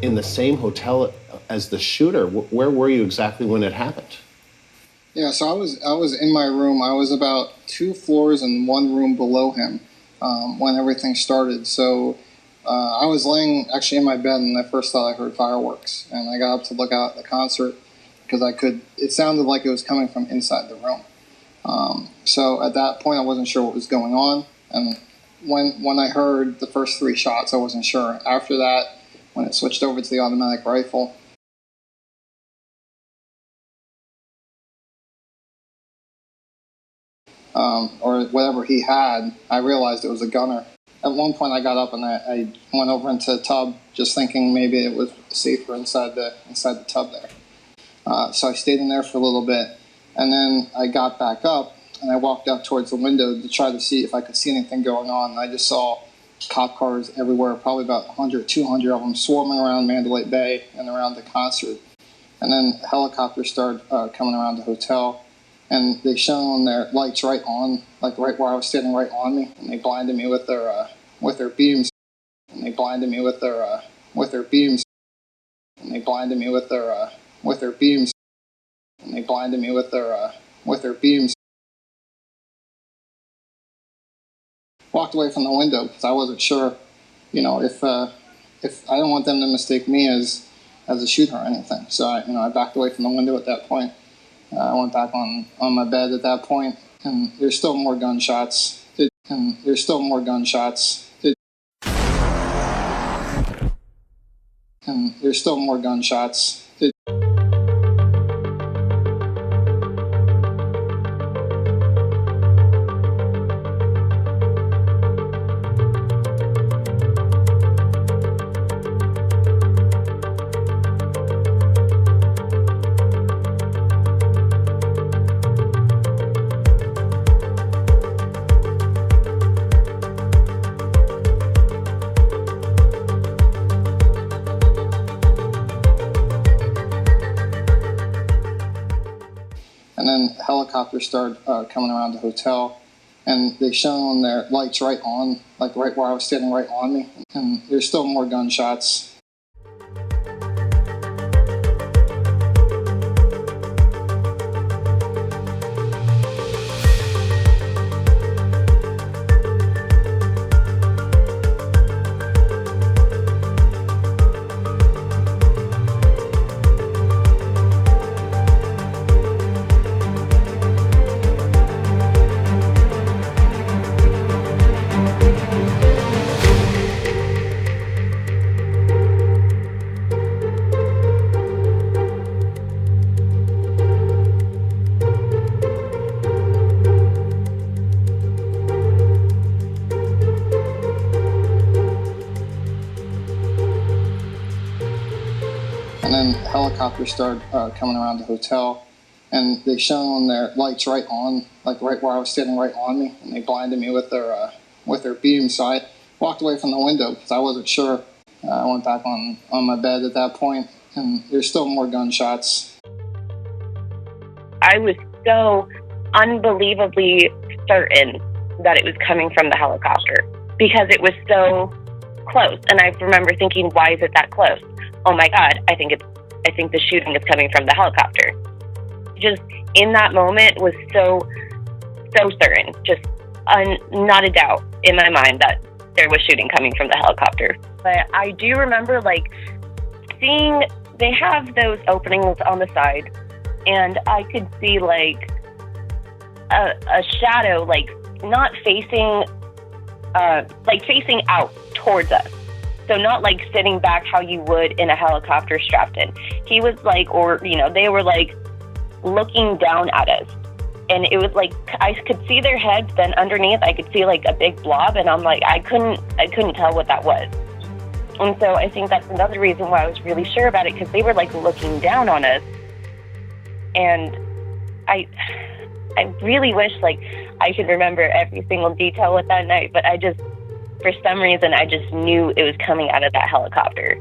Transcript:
in the same hotel as the shooter. Where were you exactly when it happened? Yeah, so I was in my room. I was about 2 floors and 1 room below him when everything started. So I was laying actually in my bed, and I first thought I heard fireworks, and I got up to look out at the concert because it sounded like it was coming from inside the room. So at that point, I wasn't sure what was going on, and when I heard the first 3 shots, I wasn't sure. After that, when it switched over to the automatic rifle, or whatever he had, I realized it was a gunner. At one point, I got up and I went over into the tub, just thinking maybe it was safer inside the tub there. So I stayed in there for a little bit, and then I got back up and I walked out towards the window to try to see if I could see anything going on. And I just saw cop cars everywhere, probably about 100, 200 of them swarming around Mandalay Bay and around the concert. And then helicopters started coming around the hotel, and they shone their lights right on, like right where I was standing, right on me, and they blinded me with their beams. And they blinded me with their beams. And they blinded me with their beams. And they blinded me with their beams. Walked away from the window because I wasn't sure, if I didn't want them to mistake me as a shooter or anything. So I backed away from the window at that point. I went back on my bed at that point, and there's still more gunshots. And there's still more gunshots. And there's still more gunshots. And then helicopters started coming around the hotel, and they shone their lights right on, like right where I was standing, right on me. And there's still more gunshots. And then helicopters started coming around the hotel, and they shone their lights right on, like right where I was standing, right on me, and they blinded me with their beams. So I walked away from the window because I wasn't sure. I went back on my bed at that point, and there's still more gunshots. I was so unbelievably certain that it was coming from the helicopter because it was so close. And I remember thinking, why is it that close? Oh my God, I think the shooting is coming from the helicopter. Just in that moment was so certain, just not a doubt in my mind that there was shooting coming from the helicopter. But I do remember seeing they have those openings on the side, and I could see a shadow not facing facing out towards us. So not sitting back how you would in a helicopter strapped in. He was they were looking down at us. And it was I could see their heads, then underneath I could see a big blob, and I'm I couldn't tell what that was. And so I think that's another reason why I was really sure about it, because they were looking down on us. And I really wish I could remember every single detail with that night, but for some reason, I just knew it was coming out of that helicopter.